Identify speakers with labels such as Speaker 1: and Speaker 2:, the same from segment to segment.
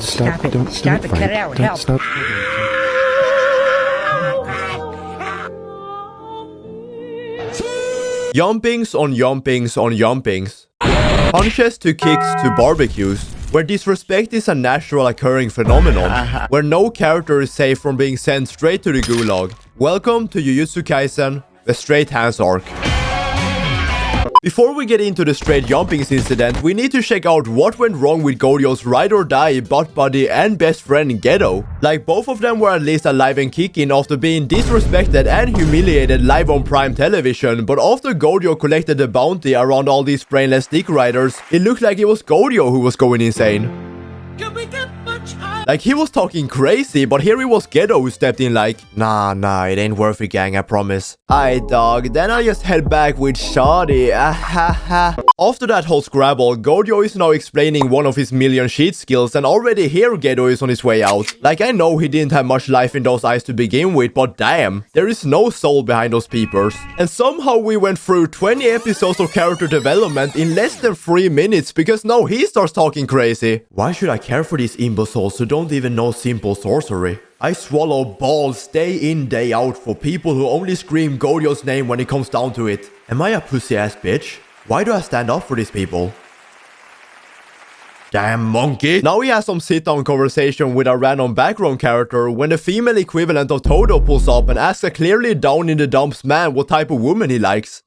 Speaker 1: Stop it. Don't stop it. Get out. Help. Stop.
Speaker 2: Jumpings on jumpings on jumpings. Punches to kicks to barbecues. Where disrespect is a natural occurring phenomenon. Where no character is safe from being sent straight to the gulag. Welcome to Jujutsu Kaisen, the straight hands arc. Before we get into the straight jumpings incident, we need to check out what went wrong with Gojo's ride or die butt buddy and best friend Geto. Like, both of them were at least alive and kicking after being disrespected and humiliated live on prime television, but after Gojo collected the bounty around all these brainless dick riders, it looked like it was Gojo who was going insane. Like, he was talking crazy, but here it was Geto who stepped in like, nah, it ain't worth it, gang, I promise. Aight, dog, then I just head back with Shawty, After that whole scrabble, Gojo is now explaining one of his million sheet skills, and already here Geto is on his way out. Like, I know he didn't have much life in those eyes to begin with, but damn, there is no soul behind those peepers. And somehow we went through 20 episodes of character development in less than 3 minutes, because now he starts talking crazy. Why should I care for these imbeciles who don't even know simple sorcery? I swallow balls day in, day out for people who only scream Gojo's name when it comes down to it. Am I a pussy ass bitch? Why do I stand up for these people? Damn monkey! Now he has some sit-down conversation with a random background character when the female equivalent of Todo pulls up and asks a clearly down in the dumps man what type of woman he likes.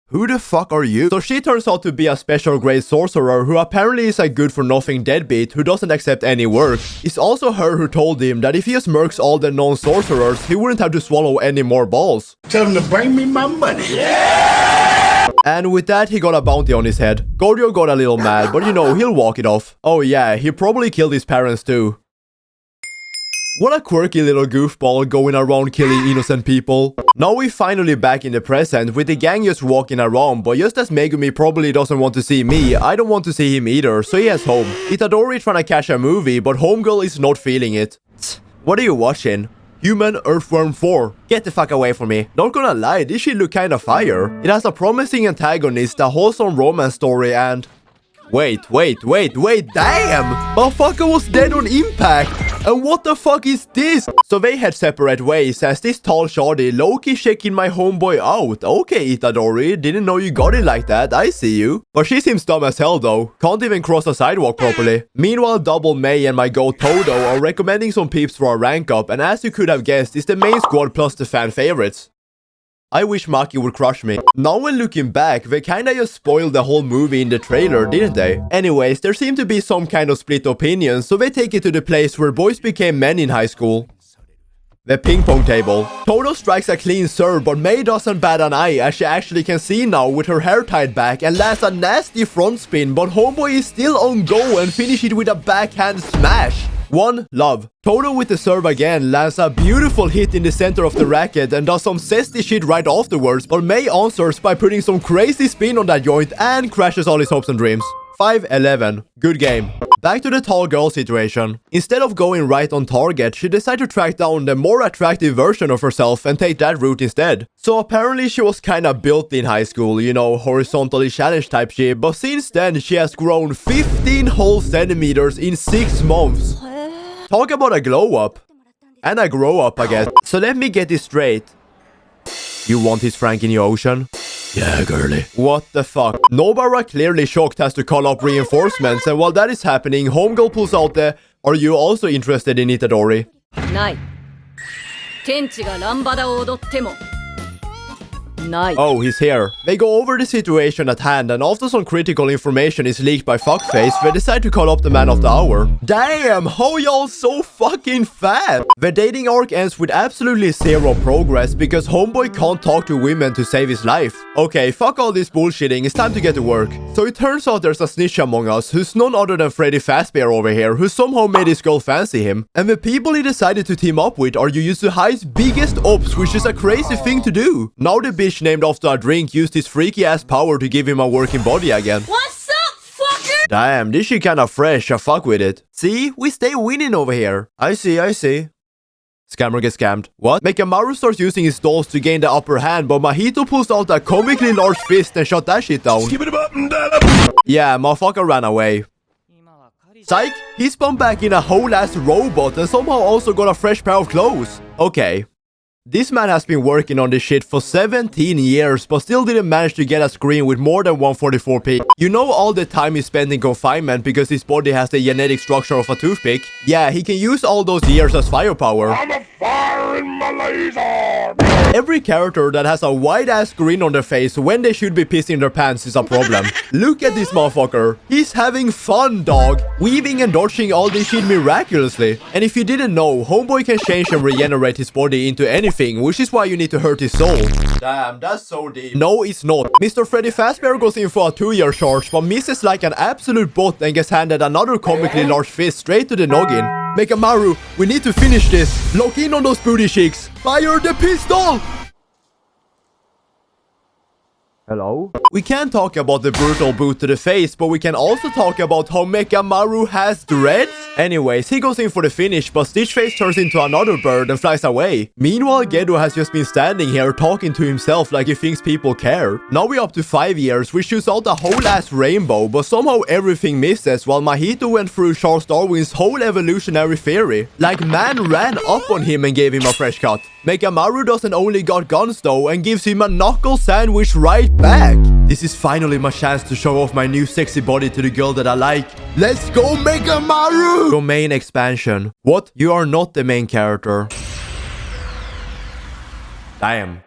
Speaker 2: Who the fuck are you? So she turns out to be a special grade sorcerer who apparently is a good-for-nothing deadbeat who doesn't accept any work. It's also her who told him that if he just murks all the non-sorcerers, he wouldn't have to swallow any more balls.
Speaker 3: Tell him to bring me my money. Yeah!
Speaker 2: And with that, he got a bounty on his head. Gojo got a little mad, but you know, he'll walk it off. Oh yeah, he probably killed his parents too. What a quirky little goofball going around killing innocent people. Now we're finally back in the present with the gang just walking around, but just as Megumi probably doesn't want to see me, I don't want to see him either, so he heads home. Itadori trying to catch a movie, but homegirl is not feeling it. What are you watching? Human Earthworm 4. Get the fuck away from me. Not gonna lie, this shit look kinda fire. It has a promising antagonist, a wholesome romance story, and... Wait, damn! Motherfucker was dead on impact! And what the fuck is this? So they head separate ways as this tall shawty low-key shaking my homeboy out. Okay, Itadori, didn't know you got it like that, I see you. But she seems dumb as hell though, can't even cross the sidewalk properly. Meanwhile, Double May and my goat Todo are recommending some peeps for a rank up, and as you could have guessed, it's the main squad plus the fan favorites. I wish Maki would crush me. Now when looking back, they kinda just spoiled the whole movie in the trailer, didn't they? Anyways, there seemed to be some kind of split opinion, so they take it to the place where boys became men in high school. The ping pong table. Todo strikes a clean serve, but May doesn't bat an eye as she actually can see now with her hair tied back and lands a nasty front spin, but homeboy is still on go and finish it with a backhand smash. One love. Todo with the serve again lands a beautiful hit in the center of the racket and does some zesty shit right afterwards, but May answers by putting some crazy spin on that joint and crashes all his hopes and dreams. 5-11. Good game. Back to the tall girl situation. Instead of going right on target, she decided to track down the more attractive version of herself and take that route instead. So apparently she was kinda built in high school, you know, horizontally challenged type shit, but since then she has grown 15 whole centimeters in 6 months. Talk about a glow up. And a grow up, I guess. So let me get this straight. You want his Frank in your ocean? Yeah, girly. What the fuck? Nobara, clearly shocked, has to call up reinforcements, and while that is happening, homegirl pulls out the "Are you also interested in Itadori?" Oh, he's here. They go over the situation at hand, and after some critical information is leaked by Fuckface, they decide to call up the man of the hour. Damn, how y'all so fucking fat? The dating arc ends with absolutely zero progress because homeboy can't talk to women to save his life. Okay, fuck all this bullshitting, it's time to get to work. So it turns out there's a snitch among us who's none other than Freddy Fazbear over here, who somehow made his girl fancy him. And the people he decided to team up with are Jujutsu High's biggest ops, which is a crazy thing to do. Now the bitch named after a drink used his freaky ass power to give him a working body again.
Speaker 4: What's up, fucker?
Speaker 2: Damn, this shit kinda fresh, I fuck with it. See, we stay winning over here. I see. Scammer gets scammed. What? Mekamaru starts using his dolls to gain the upper hand, but Mahito pulls out a comically large fist and shot that shit down. Yeah, motherfucker ran away. Psych, he spawned back in a whole-ass robot and somehow also got a fresh pair of clothes. Okay. This man has been working on this shit for 17 years, but still didn't manage to get a screen with more than 144p. You know all the time he spent in confinement because his body has the genetic structure of a toothpick? Yeah, he can use all those years as firepower.
Speaker 3: I'm a fire in my laser.
Speaker 2: Every character that has a wide-ass grin on their face when they should be pissing their pants is a problem. Look at this motherfucker. He's having fun, dog. Weaving and dodging all this shit miraculously. And if you didn't know, Homeboy can change and regenerate his body into anything, which is why you need to hurt his soul. Damn, that's so deep. No, it's not. Mr. Freddy Fazbear goes in for a 2-year charge, but misses like an absolute bot and gets handed another comically large fist straight to the noggin. Megamaru, we need to finish this. Lock in on those booty cheeks. Fire the pistol! Hello? We can talk about the brutal boot to the face, but we can also talk about how Megamaru has dreads. Anyways, he goes in for the finish, but Stitchface turns into another bird and flies away. Meanwhile, Geto has just been standing here talking to himself like he thinks people care. Now we're up to 5 years, which shoots out a whole ass rainbow, but somehow everything misses while Mahito went through Charles Darwin's whole evolutionary theory. Like man ran up on him and gave him a fresh cut. Megamaru doesn't only got guns though and gives him a knuckle sandwich right back. This is finally my chance to show off my new sexy body to the girl that I like. Let's go Megamaru! Go main expansion. What? You are not the main character. Damn.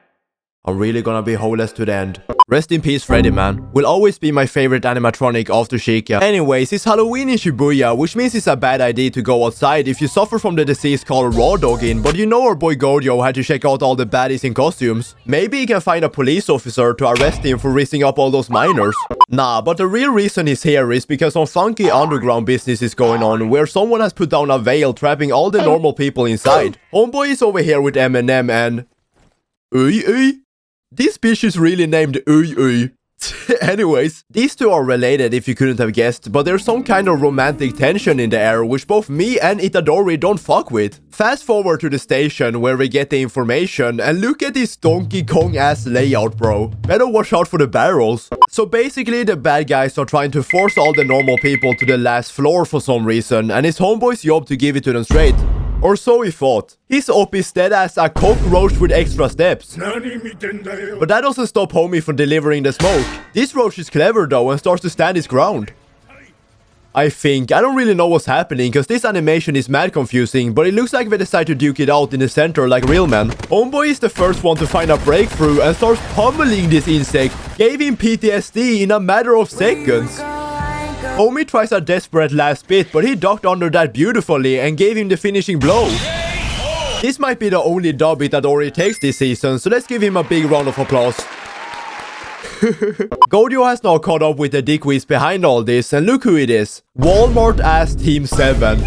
Speaker 2: I'm really gonna be holeless to the end. Rest in peace, Freddy, man. Will always be my favorite animatronic after Shika. Anyways, it's Halloween in Shibuya, which means it's a bad idea to go outside if you suffer from the disease called raw dogging, but you know our boy Gojo had to check out all the baddies in costumes. Maybe he can find a police officer to arrest him for rizzing up all those minors. Nah, but the real reason he's here is because some funky underground business is going on, where someone has put down a veil trapping all the normal people inside. Homeboy is over here with Eminem and... Uy. This bitch is really named Uy. Anyways, these two are related if you couldn't have guessed, but there's some kind of romantic tension in the air which both me and Itadori don't fuck with. Fast forward to the station where we get the information and look at this Donkey Kong ass layout, bro. Better watch out for the barrels. So basically the bad guys are trying to force all the normal people to the last floor for some reason, and it's Homeboy's job to give it to them straight. Or so he thought. He's up his dead as a cockroach with extra steps. But that doesn't stop Homie from delivering the smoke. This roach is clever though and starts to stand his ground. I don't really know what's happening because this animation is mad confusing, but it looks like they decide to duke it out in the center like real men. Homeboy is the first one to find a breakthrough and starts pummeling this insect. Gave him PTSD in a matter of seconds. Homie tries a desperate last bit, but he ducked under that beautifully and gave him the finishing blow. This might be the only dub Itadori takes this season, so let's give him a big round of applause. Gojo has now caught up with the dickweeds behind all this, and look who it is. Walmart ass Team 7.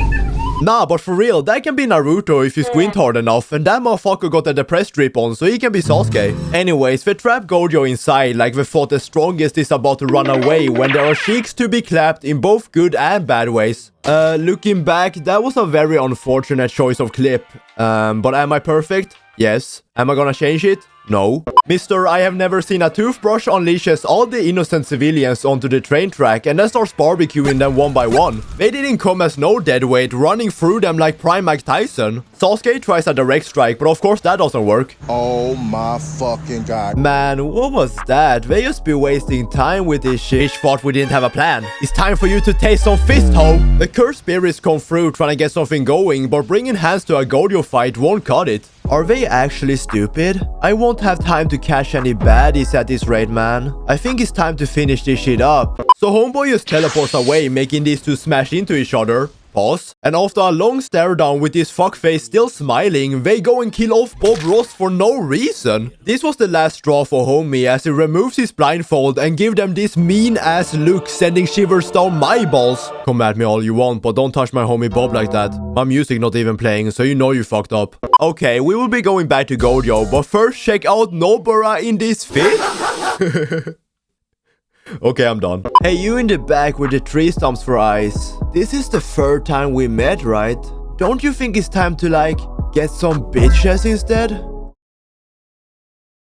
Speaker 2: Nah, but for real, that can be Naruto if you squint hard enough, and that motherfucker got a depressed drip on, so he can be Sasuke. Anyways, they trap Gojo inside like they thought the strongest is about to run away when there are cheeks to be clapped in both good and bad ways. Looking back, that was a very unfortunate choice of clip. But am I perfect? Yes. Am I gonna change it? No. Mister, I have never seen a toothbrush unleashes all the innocent civilians onto the train track and then starts barbecuing them one by one. They didn't come as no deadweight, running through them like Prime Mike Tyson. Sasuke tries a direct strike, but of course that doesn't work.
Speaker 3: Oh my fucking god.
Speaker 2: Man, what was that? They just be wasting time with this shit. Bitch thought we didn't have a plan. It's time for you to taste some fist, ho! The cursed spirits come through trying to get something going, but bringing hands to a Gojo fight won't cut it. Are they actually stupid? I won't have time to catch any baddies at this rate, man. I think it's time to finish this shit up. So Homeboy just teleports away, making these two smash into each other. Pause. And after a long stare down with this fuckface still smiling, they go and kill off Bob Ross for no reason. This was the last straw for Homie as he removes his blindfold and give them this mean ass look, sending shivers down my balls. Come at me all you want, but don't touch my homie Bob like that. My music not even playing, so you know you fucked up. Okay, we will be going back to Gojo, but first check out Nobara in this fit. Okay, I'm done. Hey, you in the back with the tree stumps for eyes. This is the third time we met, right? Don't you think it's time to, like, get some bitches instead?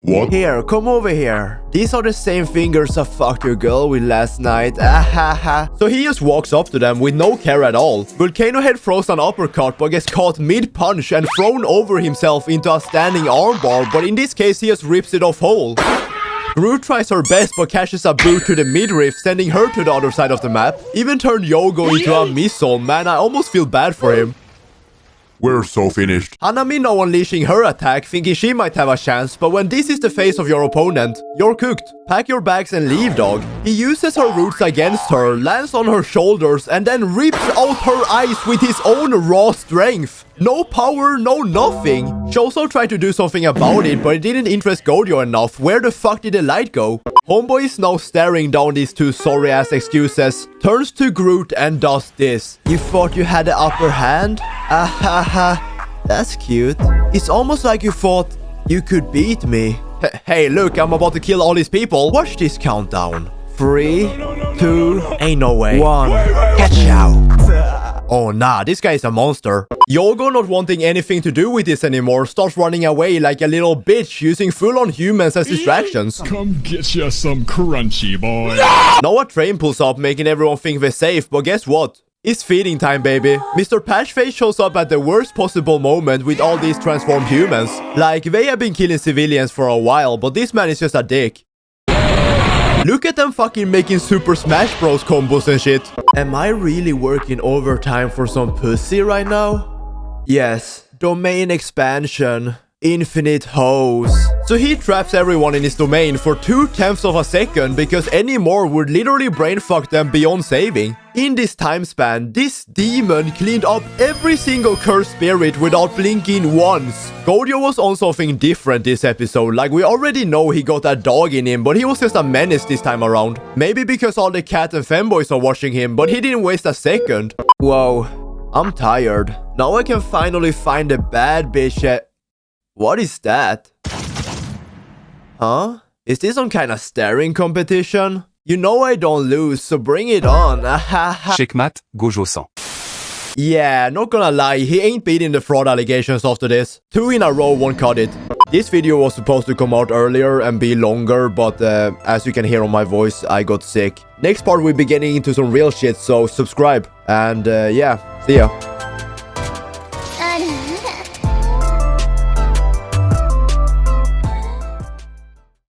Speaker 3: What?
Speaker 2: Here, come over here. These are the same fingers I fucked your girl with last night. Ahaha. So he just walks up to them with no care at all. Volcano Head throws an uppercut but gets caught mid-punch and thrown over himself into a standing armbar, but in this case he just rips it off whole. Gru tries her best but catches a boot to the midriff, sending her to the other side of the map. Even turned Yogo into a missile. Man, I almost feel bad for him.
Speaker 3: We're so finished.
Speaker 2: Hanami now unleashing her attack, thinking she might have a chance, but when this is the face of your opponent, you're cooked. Pack your bags and leave, dog. He uses her roots against her, lands on her shoulders, and then rips out her eyes with his own raw strength. No power, no nothing. She also tried to do something about it, but it didn't interest Gojo enough. Where the fuck did the light go? Homeboy is now staring down these two sorry-ass excuses, turns to Groot and does this. You thought you had the upper hand? Ahaha, that's cute. It's almost like you thought you could beat me. Hey, look, I'm about to kill all these people. Watch this countdown. 3, 2, ain't no way. 1, catch out. Oh nah, this guy is a monster. Yogo, not wanting anything to do with this anymore, starts running away like a little bitch, using full-on humans as distractions.
Speaker 5: Come get ya some crunchy, boy.
Speaker 2: Now a train pulls up, making everyone think they're safe, but guess what? It's feeding time, baby. Mr. Patchface shows up at the worst possible moment with all these transformed humans. Like, they have been killing civilians for a while, but this man is just a dick. Look at them fucking making Super Smash Bros combos and shit. Am I really working overtime for some pussy right now? Yes. Domain expansion. Infinite hoes. So he traps everyone in his domain for 0.2 of a second because any more would literally brainfuck them beyond saving. In this time span, this demon cleaned up every single cursed spirit without blinking once. Gojo was on something different this episode, like we already know he got a dog in him, but he was just a menace this time around. Maybe because all the cat and femboys are watching him, but he didn't waste a second. Whoa, I'm tired. Now I can finally find a bad bitch. What is that? Huh? Is this some kind of staring competition? You know I don't lose, so bring it on.
Speaker 6: Checkmate, Gojo-san.
Speaker 2: Yeah, not gonna lie, he ain't beating the fraud allegations after this. 2 in a row won't cut it. This video was supposed to come out earlier and be longer, but as you can hear on my voice, I got sick. Next part we'll be getting into some real shit, so subscribe. And yeah, see ya.